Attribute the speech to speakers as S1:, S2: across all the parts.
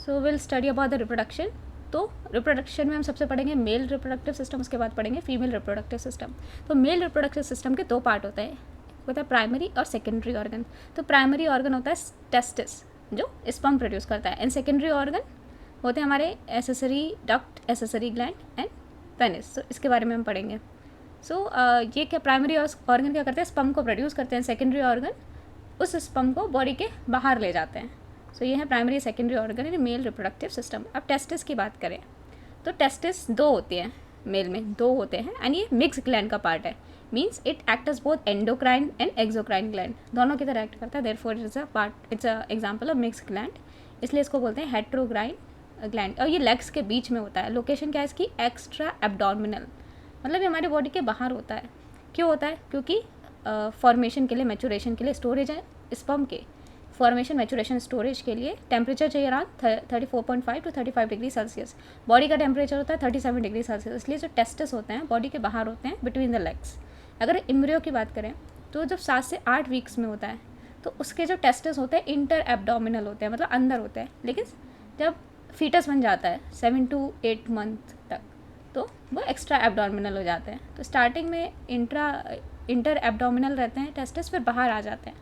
S1: So will study about the reproduction. तो reproduction में हम सबसे पढ़ेंगे मेल रिप्रोडक्टिव सिस्टम, उसके बाद पढ़ेंगे फीमेल रिप्रोडक्टिव सिस्टम। तो मेल रिप्रोडक्टिव सिस्टम के दो पार्ट होते हैं, होता है प्राइमरी और सेकेंडरी ऑर्गन। तो प्राइमरी ऑर्गन होता है टेस्टिस जो स्पर्म प्रोड्यूस करता है, एंड सेकेंडरी ऑर्गन होते हैं हमारे accessory duct, accessory gland and penis. तो इसके बारे में हम पढ़ेंगे। ये क्या प्राइमरी ऑर्गन क्या करते हैं, स्पर्म को प्रोड्यूस करते हैं, सेकेंडरी ऑर्गन उस स्पर्म को बॉडी के बाहर ले जाते हैं। ये है primary secondary organ in male reproductive system. अब टेस्टिस की बात करें तो टेस्टिस दो होती हैं, मेल में दो होते हैं, एंड ये मिक्स ग्लैंड का पार्ट है। Means it act as both endocrine and exocrine gland, दोनों की तरह एक्ट करता है। Therefore it is a part, it's a example of mix gland, इसलिए इसको बोलते हैं हेट्रोक्राइन ग्लैंड। और ये लेग्स के बीच में होता है। लोकेशन क्या है इसकी, एक्स्ट्रा एब्डोमिनल, मतलब ये हमारी बॉडी के बाहर होता है। क्यों होता है, क्योंकि फॉर्मेशन के लिए, मैचुरेशन के लिए, स्टोरेज है स्पर्म के फॉर्मेशन, मैचुरेशन, स्टोरेज के लिए टेम्परेचर चाहिए around 34.5 to 35 degree Celsius. Body का टेम्परेचर होता है 37 डिग्री सेल्सियस। इसलिए जो टेस्टिस होते हैं बॉडी के बाहर होते हैं, बिटवीन द लेग्स। अगर एम्ब्रियो की बात करें तो जब 7 से 8 वीक्स में होता है तो उसके जो टेस्टिस होते हैं इंटर एब्डोमिनल होते हैं, मतलब अंदर होते हैं। लेकिन जब फीटस बन जाता है 7 to 8 मंथ तक तो वो एक्स्ट्रा एब्डोमिनल हो जाते हैं। तो स्टार्टिंग में इंटर एब्डोमिनल रहते हैं टेस्टिस, फिर बाहर आ जाते हैं।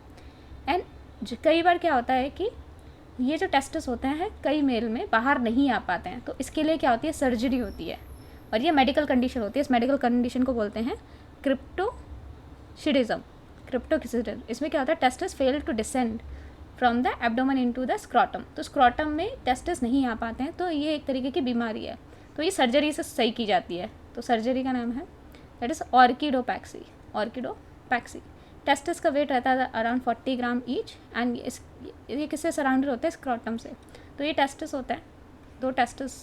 S1: एंड कई बार क्या होता है कि ये जो टेस्टिस होते हैं कई मेल में बाहर नहीं आ पाते हैं, तो इसके लिए क्या होती है, सर्जरी होती है। और ये मेडिकल कंडीशन होती है। इस मेडिकल कंडीशन को बोलते हैं क्रिप्टोशिडिज्म। क्रिप्टोशिडिज्म इसमें क्या होता है, testis fail to descend from the abdomen into the scrotum. तो स्क्रॉटम में टेस्टिस नहीं आ पाते हैं, तो ये एक तरीके की बीमारी है। तो ये सर्जरी से सही की जाती है। तो सर्जरी का नाम है दैट इज़ ऑर्किडोपैक्सी। ऑर्किडोपैक्सी। टेस्टिस का वेट रहता है अराउंड 40 ग्राम ईच, एंड ये किससे सराउंडेड होते हैं, स्क्रॉटम से। तो ये टेस्टिस होता है, दो टेस्टिस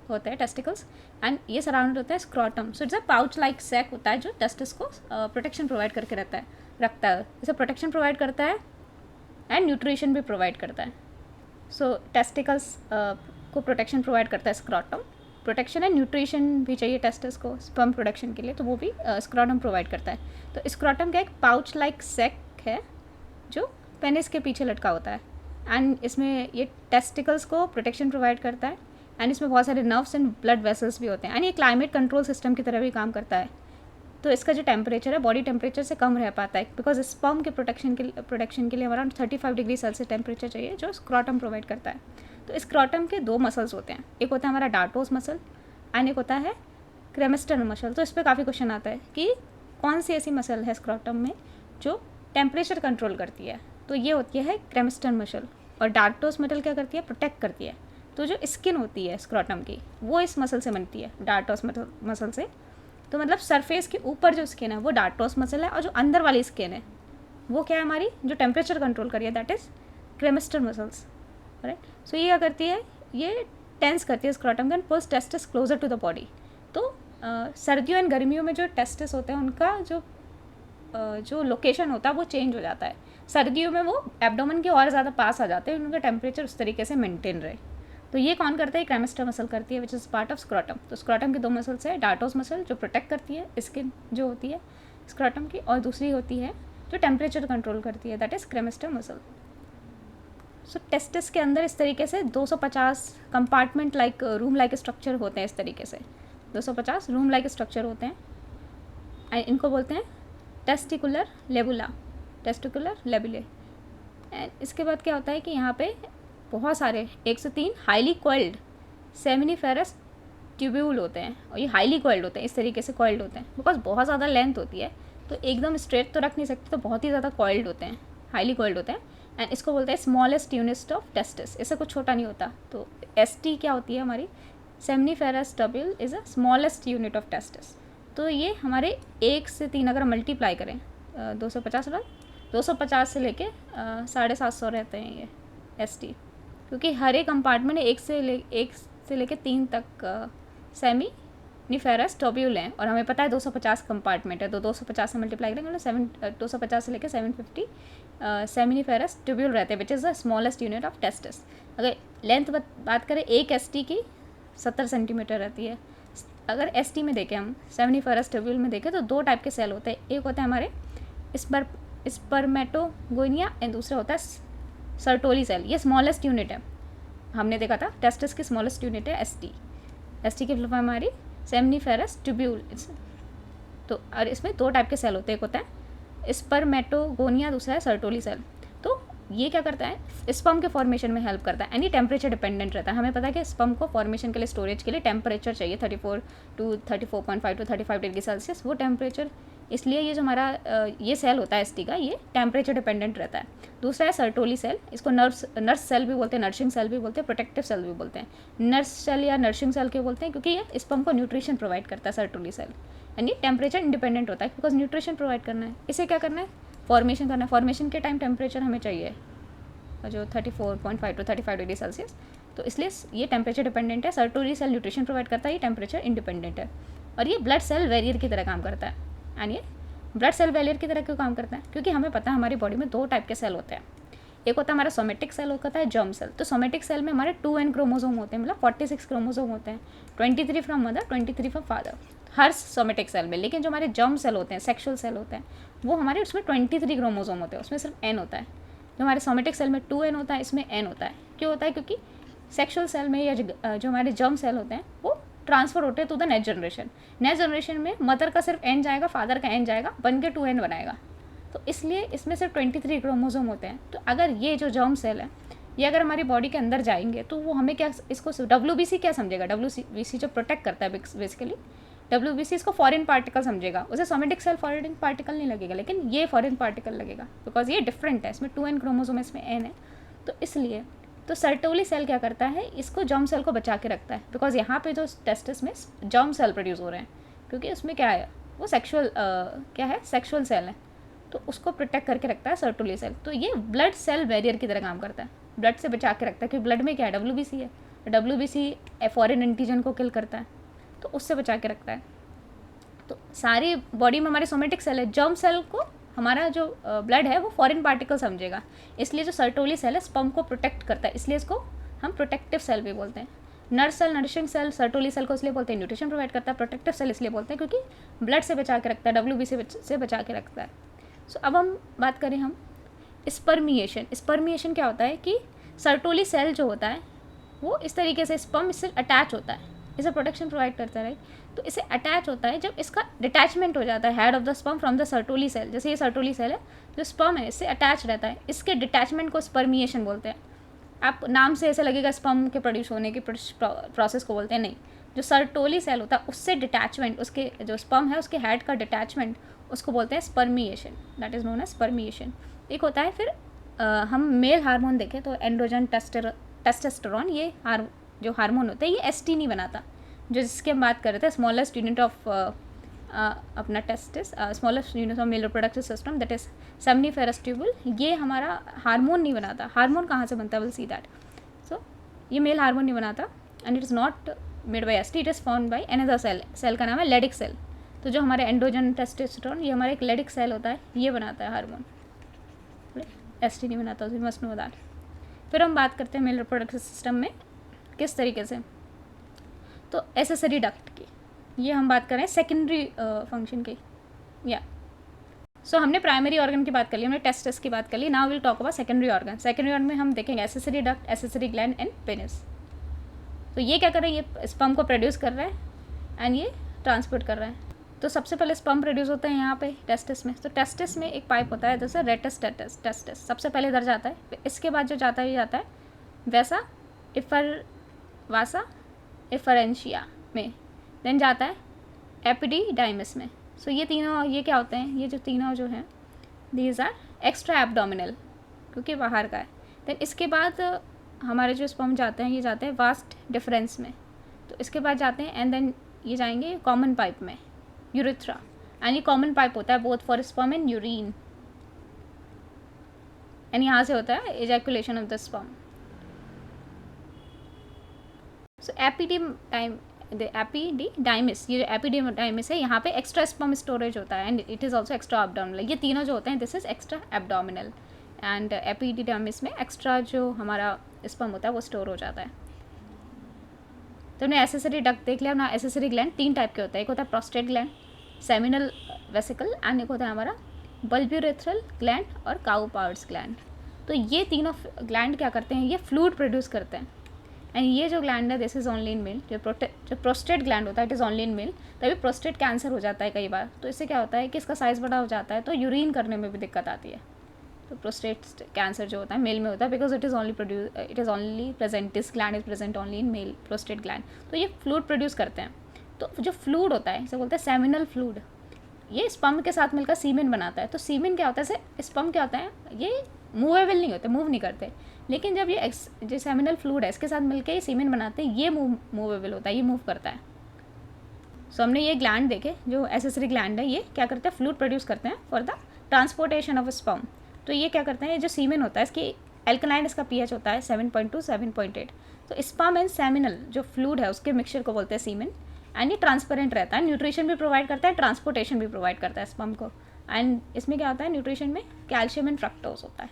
S1: होते हैं, टेस्टिकल्स, एंड ये सराउंडेड होता है scrotum. So it's a pouch like sac होता है जो टेस्टिस को प्रोटेक्शन प्रोवाइड करके रखता है। इसे प्रोटेक्शन प्रोवाइड करता है एंड न्यूट्रिशन भी प्रोवाइड करता है। सो टेस्टिकल्स को प्रोटेक्शन प्रोवाइड करता है स्क्रॉटम, प्रोटेक्शन एंड न्यूट्रिशन भी चाहिए टेस्टिस को स्पर्म प्रोडक्शन के लिए, तो वो भी स्क्रॉटम प्रोवाइड करता है। तो स्क्रॉटम का एक पाउच लाइक सैक है जो पेनिस के पीछे लटका होता है, एंड इसमें ये टेस्टिकल्स को प्रोटेक्शन प्रोवाइड करता है, एंड इसमें बहुत सारे नर्व्स एंड ब्लड वेसल्स भी होते हैं, एंड ये क्लाइमेट कंट्रोल सिस्टम की तरह भी काम करता है। तो इसका जो टेम्परेचर है बॉडी टेम्परेचर से कम रह पाता है, बिकॉज स्पर्म के प्रोटेक्शन के लिए अराउंड 35 डिग्री सेल्सियस टेम्परेचर चाहिए, जो स्क्रॉटम प्रोवाइड करता है। तो स्क्रॉटम के दो मसल्स होते हैं, एक होता है हमारा डार्टोस मसल एंड एक होता है क्रेमेस्टर्नल मसल। तो इस पर काफ़ी क्वेश्चन आता है कि कौन सी ऐसी मसल है स्क्रॉटम में जो टेम्परेचर कंट्रोल करती है। तो ये होती है क्रेमेस्टर्नल मसल, और डार्टोस मसल क्या करती है, प्रोटेक्ट करती है। तो जो स्किन होती है स्क्रॉटम की वो इस मसल से बनती है, डार्टोस मसल से। तो मतलब सरफेस के ऊपर जो स्किन है वो डार्टोस मसल है, और जो अंदर वाली स्किन है वो क्या है हमारी, जो टेम्परेचर कंट्रोल करी है, दैट इज़ क्रेमेस्टर्नल मसल्स, राइट। सो ये क्या करती है, ये टेंस करती है स्क्रॉटम का and pulls testis closer to the body. तो सर्दियों एंड गर्मियों में जो टेस्टिस होते हैं उनका जो लोकेशन होता है वो चेंज हो जाता है। सर्दियों में वो एब्डोमेन के और ज़्यादा पास आ जाते हैं, उनका टेम्परेचर उस तरीके से मेंटेन रहे। तो ये कौन करता है, क्रेमेस्टर मसल करती है, which is part of scrotum. तो स्क्रॉटम के दो मसल्स है, डार्टोस मसल जो प्रोटेक्ट करती है स्किन जो होती है स्क्रॉटम की, और दूसरी होती है जो टेम्परेचर कंट्रोल करती है, that is cremaster muscle. So testis के अंदर इस तरीके से 250 compartment like room like structure होते हैं। इस तरीके से 250 रूम लाइक स्ट्रक्चर होते हैं, एंड इनको बोलते हैं टेस्टिकुलर लेबुला, टेस्टिकुलर लेबुले। एंड इसके बाद क्या होता है कि यहाँ पे बहुत सारे 1 से 3 हाईली कॉइल्ड सेमिनिफेरस ट्यूब्यूल होते हैं, और ये हाईली कॉइल्ड होते हैं, इस तरीके से कॉइल्ड होते हैं, बिकॉज बहुत ज़्यादा लेंथ होती है तो एकदम स्ट्रेट तो रख नहीं सकते, तो बहुत ही ज़्यादा कॉइल्ड होते हैं, हाईली कॉइल्ड होते हैं। एंड इसको बोलते हैं स्मॉलेस्ट यूनिट ऑफ टेस्टिस, इससे कुछ छोटा नहीं होता। तो ST क्या होती है हमारी, seminiferous tubule is a smallest unit of testis. तो ये हमारे 1 से 3 अगर मल्टीप्लाई करें 250 से लेके 750 रहते हैं ये ST, क्योंकि हर एक कंपार्टमेंट 1 से लेके 3 तक सेमिनिफेरस ट्यूब्यूल हैं, और हमें पता है 250 कंपार्टमेंट है, तो 250 से मल्टीप्लाई करेंगे मतलब 250 से लेकर 750 सेमिनिफेरस ट्यूब्यूल रहते हैं, which is the smallest unit of testis. अगर लेंथ बात करें एक ST की 70 सेंटीमीटर रहती है। अगर ST में देखें हम, सेमिनिफेरस ट्यूब्यूल में देखें तो 2 टाइप के सेल होते हैं, एक होता है हमारे स्पर्मेटोगोनिया एंड दूसरा होता है सर्टोली सेल, ये स्मॉलेस्ट यूनिट है। हमने देखा था टेस्टिस की स्मॉलेस्ट यूनिट है एसटी। एसटी की फुल हमारी सेमनीफेरस ट्यूब्यूल। तो और इसमें 2 टाइप के सेल होते हैं, एक होता है स्पर्मेटोगोनिया, दूसरा है सर्टोली सेल। तो ये क्या करता है, स्पर्म के फॉर्मेशन में हेल्प करता है, यानी टेम्परेचर डिपेंडेंट रहता है। हमें पता है कि स्पर्म को फॉर्मेशन के लिए, स्टोरेज के लिए टेम्परेचर चाहिए 34 टू 34.5 टू 35 डिग्री सेल्सियस, वो टेम्परेचर। इसलिए ये जो हमारा ये सेल होता है एसटी का, ये टेम्परेचर डिपेंडेंट रहता है। दूसरा है सर्टोली सेल, इसको नर्स सेल भी बोलते हैं, नर्सिंग सेल भी बोलते हैं, प्रोटेक्टिव सेल भी बोलते हैं। नर्स सेल या नर्सिंग सेल क्यों बोलते हैं, क्योंकि ये स्पर्म को न्यूट्रिशन प्रोवाइड करता है सर्टोली सेल, यानी टेम्परेचर इंडिपेंडेंट होता है, बिकॉज न्यूट्रिशन प्रोवाइड करना है। इसे क्या करना है, फॉर्मेशन करना है। फॉर्मेशन के टाइम टेम्परेचर हमें चाहिए जो 34.5 टू 35 डिग्री सेल्सियस, तो इसलिए ये टेम्परेचर डिपेंडेंट है। सर्टोली सेल न्यूट्रिशन प्रोवाइड करता है, ये टेम्परेचर इंडिपेंडेंट है। और ये ब्लड सेल बैरियर की तरह काम करता है। एंड ये ब्लड सेल बैरियर की तरह क्यों काम करता है, क्योंकि हमें पता है हमारी बॉडी में 2 टाइप के सेल होते हैं। एक होता है हमारा सोमेटिक सेल, होता है जर्म सेल। तो सोमेटिक सेल में हमारे 2n क्रोमोसोम होते हैं, मतलब 46 क्रोमोसोम होते हैं, 23 फ्रॉम मदर, 23 फ्रॉम फादर, हर सोमेटिक सेल में। लेकिन जो हमारे जर्म सेल होते हैं, सेक्सुअल सेल होते हैं, वो हमारे उसमें 23 क्रोमोसोम होते हैं, उसमें सिर्फ n होता है। जो हमारे सोमेटिक सेल में 2n होता है, इसमें n होता है। क्यों होता है, क्योंकि सेक्सुअल सेल में या जो हमारे जर्म सेल होते हैं वो ट्रांसफर होते हैं to the next generation. Next generation में मदर का सिर्फ n जाएगा, फादर का n जाएगा, बन के 2n बनाएगा। तो इसलिए इसमें सिर्फ 23 क्रोमोसोम होते हैं। तो अगर ये जो जर्म सेल है, ये अगर हमारी बॉडी के अंदर जाएंगे तो वो हमें क्या, इसको WBC क्या समझेगा, WBC जो प्रोटेक्ट करता है बेसिकली, WBC इसको फॉरेन पार्टिकल समझेगा। उसे सोमेटिक सेल फॉरेन पार्टिकल नहीं लगेगा, लेकिन ये फॉरेन पार्टिकल लगेगा, बिकॉज ये डिफरेंट है, इसमें 2n क्रोमोसोम है, इसमें n है। तो इसलिए तो सर्टोली सेल क्या करता है, इसको जर्म सेल को बचा के रखता है, बिकॉज यहाँ पे जो टेस्टिस में जर्म सेल प्रोड्यूस हो रहे हैं, क्योंकि उसमें क्या है, वो क्या है, सेक्शुअल सेल है, तो उसको प्रोटेक्ट करके रखता है सर्टोली सेल। तो ये ब्लड सेल बैरियर की तरह काम करता है, ब्लड से बचा के रखता है, क्योंकि ब्लड में क्या है, WBC है, WBC फॉरेन एंटीजन को किल करता है, तो उससे बचा के रखता है। तो सारी बॉडी में हमारे सोमेटिक सेल है, जर्म सेल को हमारा जो ब्लड है वो फॉरेन पार्टिकल समझेगा, इसलिए जो सर्टोली सेल है स्पर्म को प्रोटेक्ट करता है, इसलिए इसको हम प्रोटेक्टिव सेल भी बोलते हैं। Nurse cell, nourishing cell, Sertoli cell को इसलिए बोलते हैं न्यूट्रिशन प्रोवाइड करता है, प्रोटेक्टिव सेल इसलिए बोलते हैं क्योंकि ब्लड से बचा के रखता है, WBC से बचा के रखता है। सो अब हम बात करें हम स्पर्मिएशन। स्पर्मिएशन क्या होता है कि सर्टोली सेल जो होता है वो इस तरीके से स्पर्म इससे अटैच होता है, इसे प्रोटेक्शन प्रोवाइड करता है, राइट। तो इसे अटैच होता है जब इसका डिटैचमेंट हो जाता है, head of the sperm from the Sertoli cell. जैसे ये सर्टोली सेल है, जो स्पर्म है इससे अटैच रहता है, इसके डिटैचमेंट को स्पर्मिएशन बोलते हैं। आप नाम से ऐसे लगेगा स्पर्म के प्रोड्यूस होने की प्रोसेस को बोलते हैं, नहीं। जो सर्टोली सेल होता है उससे डिटैचमेंट, उसके जो स्पर्म है उसके हेड का डिटैचमेंट, उसको बोलते हैं spermiation, that is known as spermiation. एक होता है फिर हम मेल हार्मोन देखें तो एंड्रोजन, टेस्टोस्टेरोन, ये जो हार्मोन होता है ये एसटी नहीं बनाता, जो जिसकी हम बात कर रहे थे, स्मॉलेस्ट यूनिट ऑफ अपना testis, smallest unit of male reproductive system, that is seminiferous tubule, ये हमारा हार्मोन नहीं बनाता। हार्मोन कहाँ से बनता है, विल सी दैट। सो ये मेल हार्मोन नहीं बनाता and it is not made by ST, it is found by another cell, cell का नाम है लेडिक सेल। तो जो हमारे एंड्रोजन, टेस्टोस्टेरोन, ये हमारा एक लेडिक सेल होता है, ये बनाता है हार्मोन, एसटी नहीं बनाता, तो मस्ट नो दैट। फिर हम बात करते हैं मेल रिप्रोडक्टिव सिस्टम में किस तरीके से, तो एसेसरी डक्ट की, ये हम बात करें सेकेंडरी फंक्शन की, या सो हमने प्राइमरी ऑर्गन की बात कर ली, हमने टेस्टिस की बात कर ली। Now will talk about secondary organ. Secondary organ में हम देखेंगे accessory duct, accessory gland and penis. तो ये क्या कर रहा है, ये स्पर्म को प्रोड्यूस कर रहा है एंड ये ट्रांसपोर्ट कर रहा है। तो सबसे पहले स्पर्म प्रोड्यूस होता है यहाँ पे टेस्टिस में। तो टेस्टिस में एक पाइप होता है जैसे रेटस टेस्टिस, सबसे पहले इधर जाता है, इसके बाद जो जाता है ये जाता है वैसा वासा इफरेंशिया में, देन जाता है एपिडिडाइमिस में। सो ये तीनों, ये क्या होते हैं, ये जो तीनों जो हैं, दीज आर एक्स्ट्रा एब्डोमिनल, क्योंकि बाहर का है। देन इसके बाद हमारे जो स्पर्म जाते हैं ये जाते हैं वास्ट डिफरेंस में, तो इसके बाद जाते हैं एंड देन ये जाएंगे कॉमन पाइप में, यूरिथ्रा। एंड ये कॉमन पाइप होता है both for sperm and urine, and यहाँ से होता है ejaculation of the sperm. So epididymis, ये जो एपिडिडाइमिस है यहाँ पे एक्स्ट्रा स्पर्म स्टोरेज होता है and it is also extra abdominal. ये तीनों जो होते हैं this is extra abdominal and epididymis में एक्स्ट्रा जो हमारा स्पर्म होता है वो स्टोर हो जाता है। तो हमने एसेसरी डक्ट देख लिया। अपना एसेसरी ग्लैंड 3 टाइप के होता है, एक होता है prostate gland, seminal vesicle and एक होता है हमारा बल्ब्यूरेथ्रल ग्लैंड और काउपार्ड्स ग्लैंड। तो ये तीनों ग्लैंड क्या करते हैं, ये फ्लूइड प्रोड्यूस करते हैं। एंड ये जो ग्लैंड है this is only in male. जो प्रोस्टेट ग्लैंड होता है it is only in male. तभी प्रोस्टेट कैंसर हो जाता है कई बार। तो इससे क्या होता है कि इसका साइज़ बड़ा हो जाता है तो यूरिन करने में भी दिक्कत आती है। तो प्रोस्टेट कैंसर जो होता है मेल में होता है because it is only present, this gland is present only in male prostate gland. तो ये फ्लूइड प्रोड्यूस करते हैं। तो जो फ्लूइड होता है इसे बोलते हैं सेमिनल फ्लूइड। ये स्पर्म के साथ मिलकर सीमेन बनाता है। तो सीमेन क्या होता है, जैसे स्पर्म क्या होता है, ये मूवेबल नहीं होते, मूव नहीं करते। लेकिन जब ये जो सेमिनल फ्लूइड है इसके साथ मिलकर ये सीमेन बनाते हैं, ये मूवेबल होता है, ये मूव करता है। सो हमने ये ग्लैंड देखे जो एसेसरी ग्लैंड है, ये क्या करते हैं, फ्लूइड प्रोड्यूस करते हैं for the transportation of sperm. तो ये क्या करते हैं, ये जो सीमेन होता है इसकी एल्कलाइन इसका pH होता है 7.2 7.8। तो स्पर्म एंड सेमिनल जो फ्लूइड है उसके मिक्सचर को बोलते हैं सीमेन। एंड ये ट्रांसपेरेंट रहता है, न्यूट्रिशन भी प्रोवाइड करता है, ट्रांसपोर्टेशन भी प्रोवाइड करता है स्पर्म को। एंड इसमें क्या होता है, न्यूट्रिशन में कैल्शियम एंड फ्रक्टोज होता है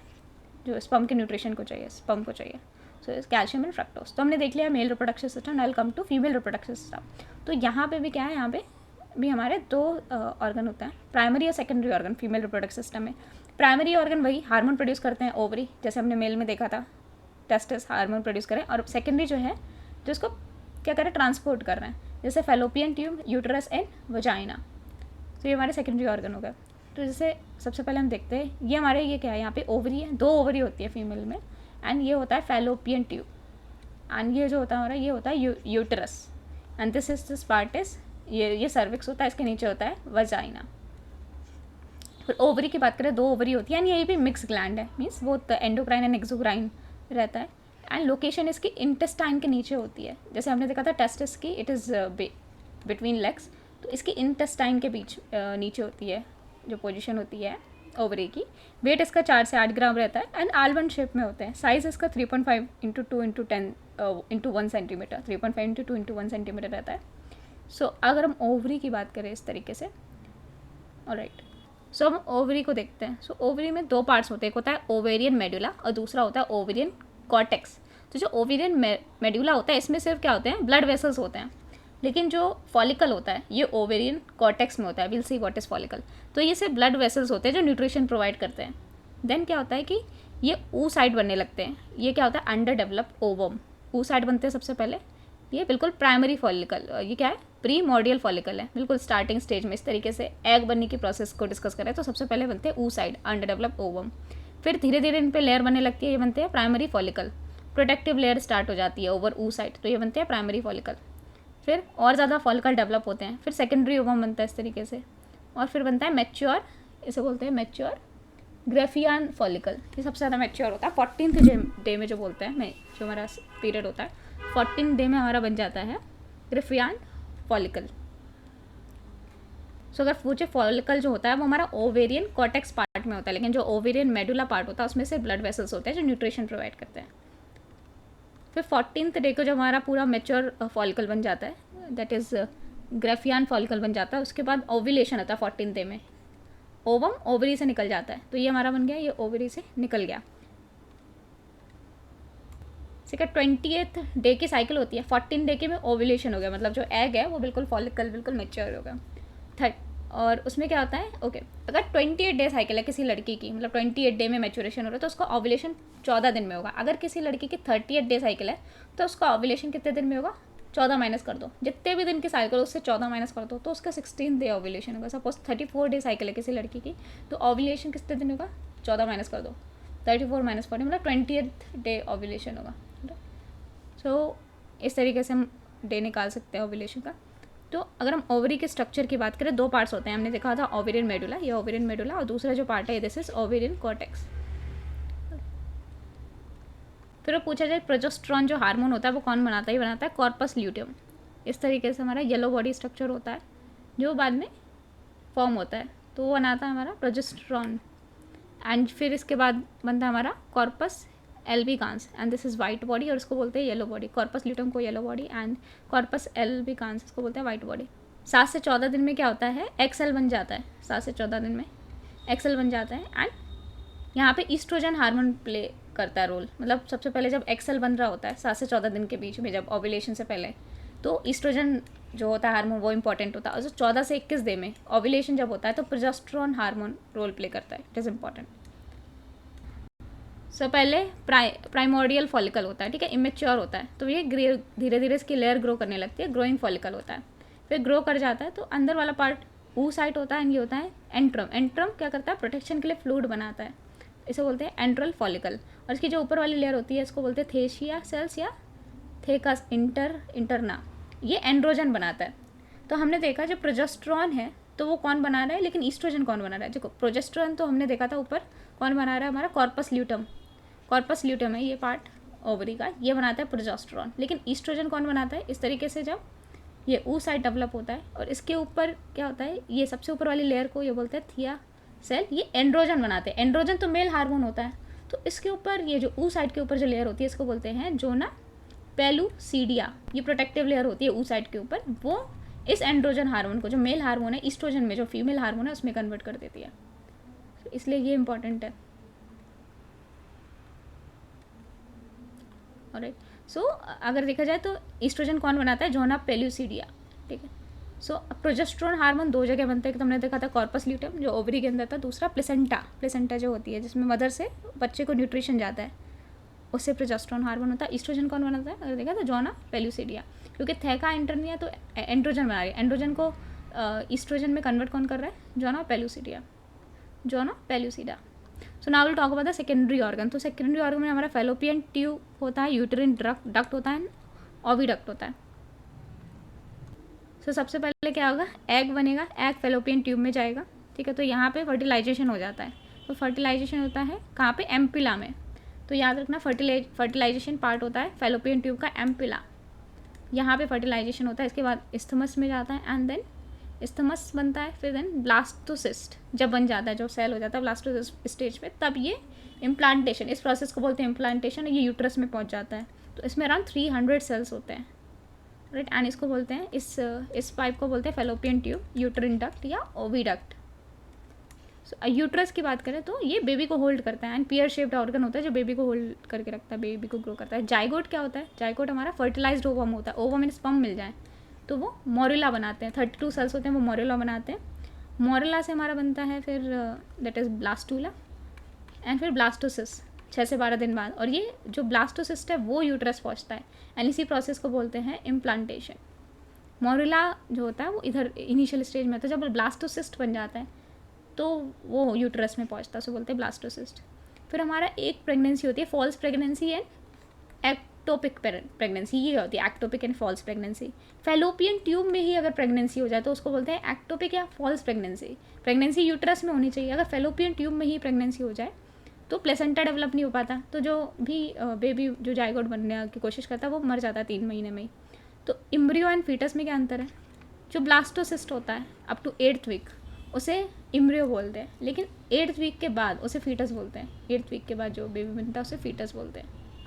S1: जो स्पर्म के न्यूट्रिशन को चाहिए, स्पर्म को चाहिए। So calcium and fructose. तो हमने देख लिया male reproduction system. I come to female reproduction system. तो यहाँ पे भी क्या है, यहाँ पे भी हमारे दो ऑर्गन होते हैं, प्राइमरी और secondary organ female reproduction system में। प्राइमरी ऑर्गन वही हार्मोन प्रोड्यूस करते हैं, ओवरी, जैसे हमने मेल में देखा था टेस्टिस हार्मोन प्रोड्यूस करें। और सेकेंडरी जो है जो इसको क्या करें, ट्रांसपोर्ट कर रहे हैं, जैसे fallopian tube, uterus and vagina. तो ये हमारे सेकेंडरी ऑर्गन हो गए। तो जैसे सबसे पहले हम देखते हैं ये हमारे ये क्या है, यहाँ पे ओवरी है, 2 ओवरी होती है फीमेल में। एंड ये होता है फैलोपियन ट्यूब। एंड ये जो होता है हमारा ये होता है uterus. And this part is ये सर्विक्स होता है, इसके नीचे होता है वजाइना। फिर ओवरी की बात करें, 2 ओवरी होती है। एंड ये भी मिक्स ग्लैंड है, मीन्स वो एंडोक्राइन एंड एक्सोक्राइन रहता है। एंड लोकेशन इसकी इंटेस्टाइन के नीचे होती है। जैसे हमने देखा था टेस्टिस की इट इज़ बिटवीन लेग्स, तो इसकी इंटेस्टाइन के बीच नीचे होती है जो पोजीशन होती है ओवरी की। वेट इसका 4 से 8 ग्राम रहता है। एंड आलमंड शेप में होते हैं। साइज़ इसका 3.5 × 2 × 10 × 1 सेंटीमीटर, 3.5 × 2 × 1 सेंटीमीटर रहता है। सो अगर हम ओवरी की बात करें इस तरीके से, ऑलराइट, सो हम ओवरी को देखते हैं। सो ओवरी में 2 पार्ट्स होते हैं, एक होता है ओवेरियन मेडुला और दूसरा होता है ओवेरियन कॉर्टेक्स। तो जो ओवेरियन मेडुला होता है इसमें सिर्फ क्या होते हैं, ब्लड वेसल्स होते हैं। लेकिन जो फॉलिकल होता है ये ओवेरियन कॉर्टेक्स में होता है। Will see what is follicle. तो ये सिर्फ ब्लड वेसल्स होते हैं जो न्यूट्रिशन प्रोवाइड करते हैं। देन क्या होता है कि ये oocyte बनने लगते हैं। ये क्या होता है, अंडर डेवलप्ड ओवम। oocyte बनते हैं सबसे पहले। ये बिल्कुल प्राइमरी फॉलिकल, ये क्या है, प्रीमोर्डियल फॉलिकल है, बिल्कुल स्टार्टिंग स्टेज में। इस तरीके से एग बनने की प्रोसेस को डिस्कस करें तो सबसे पहले बनते हैं oocyte, अंडर डेवलप्ड ओवम। फिर धीरे धीरे इन पे लेयर बनने लगती है, ये बनते हैं primary follicle. Protective layer start हो जाती है ओवर oocyte, तो ये बनते हैं प्राइमरी फॉलिकल। फिर और ज़्यादा फॉलिकल डेवलप होते हैं, फिर सेकेंडरी ओवम बनता है इस तरीके से। और फिर बनता है मैच्योर, इसे बोलते हैं मैच्योर ग्रेफियान फॉलिकल। ये सबसे ज़्यादा मैच्योर होता है 14th डे में, जो बोलते हैं जो हमारा पीरियड होता है 14 डे में हमारा बन जाता है ग्रेफियान फॉलिकल। सो अगर पूछे फॉलिकल जो होता है वो हमारा ओवेरियन कॉर्टेक्स पार्ट में होता है, लेकिन जो ओवेरियन मेडुला पार्ट होता है उसमें से ब्लड वेसल्स होते हैं जो न्यूट्रिशन प्रोवाइड करते हैं। फिर 14th डे को जब हमारा पूरा मैच्योर फॉलिकल बन जाता है, दैट इज़ ग्रेफियान फॉलिकल बन जाता है, उसके बाद ओव्यूलेशन होता है 14th डे में। ओवम ओवरी से निकल जाता है, तो ये हमारा बन गया, ये ओवरी से निकल गया। ठीक है, 20th डे की साइकिल होती है, 14 डे के में ओव्यूलेशन हो गया, मतलब जो एग है वो बिल्कुल फॉलिकल बिल्कुल मैच्योर हो गया। और उसमें क्या होता है, ओके, अगर 28 डे साइकिल है किसी लड़की की, मतलब 28 डे में मैच्योरेशन हो रहा है तो उसका ओव्यूलेशन 14 दिन में होगा। अगर किसी लड़की की 38 डे साइकिल है तो उसका ओव्यूलेशन कितने दिन में होगा, 14 माइनस कर दो, जितने भी दिन की साइकिल उससे 14 माइनस कर दो तो उसका 16 डे ओव्यूलेशन होगा। सपोज 34 डे साइकिल है किसी लड़की की, तो ओव्यूलेशन कितने दिन होगा, 14 माइनस कर दो, 34 माइनस 40 मतलब 20th डे ओव्यूलेशन होगा। सो इस तरीके से हम डे निकाल सकते हैं ओव्यूलेशन का। तो अगर हम ओवरी के स्ट्रक्चर की बात करें, 2 पार्ट्स होते हैं, हमने देखा था ओवेरियन मेडुला, ये ओवेरियन मेडुला, और दूसरा जो पार्ट है दिस इज ओवेरियन कॉर्टेक्स। फिर वो पूछा जाए प्रोजेस्टेरॉन जो हार्मोन होता है वो कौन बनाता है, ये बनाता है कॉर्पस ल्यूटियम। इस तरीके से हमारा येलो बॉडी स्ट्रक्चर होता है जो बाद में फॉर्म होता है, तो वो बनाता है हमारा प्रोजेस्टेरॉन। एंड फिर इसके बाद बनता है हमारा corpus albicans, and this is white body, और इसको बोलते हैं येलो बॉडी। कॉर्पस ल्यूटियम को yellow body and corpus albicans इसको बोलते हैं वाइट बॉडी। 7 से 14 दिन में क्या होता है, एक्सेल बन जाता है, 7 से 14 दिन में एक्सेल बन जाता है। एंड यहाँ पे ईस्ट्रोजन हार्मोन प्ले करता है रोल, मतलब सबसे पहले जब एक्सेल बन रहा होता है 7 से 14 दिन के बीच में, जब ओव्यूलेशन से पहले, तो ईस्ट्रोजन जो होता है हार्मोन वो इंपॉर्टेंट होता है। और जो 14 से 21 दिन में ओव्यूलेशन जब होता है तो प्रोजेस्टेरॉन हार्मोन रोल प्ले करता है, इट इज़ इंपॉर्टेंट। पहले प्राइमोर्डियल फॉलिकल होता है, ठीक है, इमेच्योर होता है, तो ये धीरे धीरे इसकी लेयर ग्रो करने लगती है, ग्रोइंग फॉलिकल होता है, फिर ग्रो कर जाता है, तो अंदर वाला पार्ट oocyte होता है, एंड ये होता है एंट्रम। एंट्रम क्या करता है, प्रोटेक्शन के लिए फ्लूइड बनाता है, इसे बोलते हैं एंट्रल फॉलिकल। और इसकी जो ऊपर वाली लेयर होती है इसको बोलते हैं थेशिया सेल्स या थेकस इंटरना, ये एंड्रोजन बनाता है। तो हमने देखा जो प्रोजेस्टेरॉन है तो वो कौन बना रहा है, लेकिन ईस्ट्रोजन कौन बना रहा है। देखो प्रोजेस्टेरॉन तो हमने देखा था ऊपर, कौन बना रहा है, हमारा कॉर्पस ल्यूटम। कॉर्पस ल्यूटम है ये पार्ट ओवरी का, ये बनाता है प्रोजेस्टेरॉन। लेकिन ईस्ट्रोजन कौन बनाता है, इस तरीके से जब ये oocyte डेवलप होता है और इसके ऊपर क्या होता है, ये सबसे ऊपर वाली लेयर को ये बोलते हैं थिया सेल, ये एंड्रोजन बनाते हैं। एंड्रोजन तो मेल हार्मोन होता है, तो इसके ऊपर ये जो oocyte के ऊपर जो लेयर होती है इसको बोलते हैं जोना पेलुसिडिया। ये प्रोटेक्टिव लेयर होती है oocyte के ऊपर, वो इस एंड्रोजन हार्मोन को, जो मेल हार्मोन है, ईस्ट्रोजन में जो फीमेल हार्मोन है उसमें कन्वर्ट कर देती है, इसलिए ये इंपॉर्टेंट है। ऑलराइट, सो अगर देखा जाए तो ईस्ट्रोजन कौन बनाता है, जोना पेलुसिडिया, ठीक है। सो प्रोजेस्टेरॉन हार्मोन दो जगह बनता है, कि तुमने देखा था कॉर्पस ल्यूटम जो ओवरी के अंदर था, दूसरा प्लेसेंटा जो होती है जिसमें मदर से बच्चे को न्यूट्रिशन जाता है, उससे प्रोजेस्टेरॉन हार्मोन होता है। ईस्ट्रोजन कौन बनाता है, अगर देखा तो जोना पेलुसिडिया, क्योंकि थैका इंटरनिया तो एंड्रोजन बना रही है, एंड्रोजन को ईस्ट्रोजन में कन्वर्ट कौन कर रहा है, zona pellucida. So now will talk about the secondary organ. तो सेकेंडरी ऑर्गन में हमारा फैलोपियन ट्यूब होता है, यूटेरिन डक्ट होता है, ओविडक्ट होता है। सो सबसे पहले क्या होगा, एग बनेगा, एग फैलोपियन ट्यूब में जाएगा, ठीक है। तो यहाँ पे फर्टिलाइजेशन हो जाता है, तो फर्टिलाइजेशन होता है कहाँ पे, एम्पिला में। तो याद रखना फर्टिलाइजेशन पार्ट होता है फैलोपियन ट्यूब का एम्पिला, यहाँ पे फर्टिलाइजेशन होता है। इसके बाद इस्थमस में जाता है, एंड देन इस्थमस बनता है, फिर देन ब्लास्टोसिस्ट जब बन जाता है, जो सेल हो जाता है ब्लास्टोसिस्ट स्टेज पे, तब ये इम्प्लांटेशन, इस प्रोसेस को बोलते हैं इम्प्लांटेशन, ये यूट्रस में पहुंच जाता है। तो इसमें अराउंड 300 सेल्स होते हैं, राइट। एंड इसको बोलते हैं, इस पाइप को बोलते हैं फैलोपियन ट्यूब, यूटेरिन डक्ट या ओविडक्ट। सो यूट्रस की बात करें तो ये बेबी को होल्ड करता है, एंड पियर शेप्ड ऑर्गन होता है जो बेबी को होल्ड करके रखता है, बेबी को ग्रो करता है। जाइगोट क्या होता है, जाइगोट हमारा फर्टिलाइज्ड ओवम होता है, ओवम इन स्पर्म मिल जाए तो वो मोरुला बनाते हैं, 32 सेल्स होते हैं, वो मोरुला बनाते हैं। मोरुला से हमारा बनता है फिर दैट इज़ ब्लास्टूला, एंड फिर ब्लास्टोसिस 6 से 12 दिन बाद, और ये जो ब्लास्टोसिस्ट है वो यूट्रस पहुंचता है, एंड इसी प्रोसेस को बोलते हैं इम्प्लांटेशन। मोरुला जो होता है वो इधर इनिशियल स्टेज में होता है, जब ब्लास्टोसिस्ट बन जाता है तो वो यूट्रस में पहुंचता है, सो बोलते हैं ब्लास्टोसिस्ट। फिर हमारा एक प्रेगनेंसी होती है, false pregnancy and ectopic pregnancy, ये होती है ectopic and false pregnancy. Fallopian tube में ही अगर प्रेगनेंसी हो जाए तो उसको बोलते हैं एक्टोपिक या फॉल्स प्रेगनेंसी। प्रेगनेंसी यूट्रस में होनी चाहिए, अगर फैलोपियन ट्यूब में ही प्रेगनेंसी हो जाए तो प्लेसेंटा डेवलप नहीं हो पाता, तो जो भी बेबी जो जाइगोट बनने की कोशिश करता है वो मर जाता है 3 महीने में ही। तो इम्ब्रियो एंड फीटस में क्या अंतर है, जो ब्लास्टोसिस्ट होता है अप टू 8th वीक उसे इम्ब्रियो बोलते हैं, लेकिन 8th वीक के बाद उसे फीटस बोलते हैं। 8th वीक के बाद जो बेबी बनता है उसे फीटस बोलते हैं।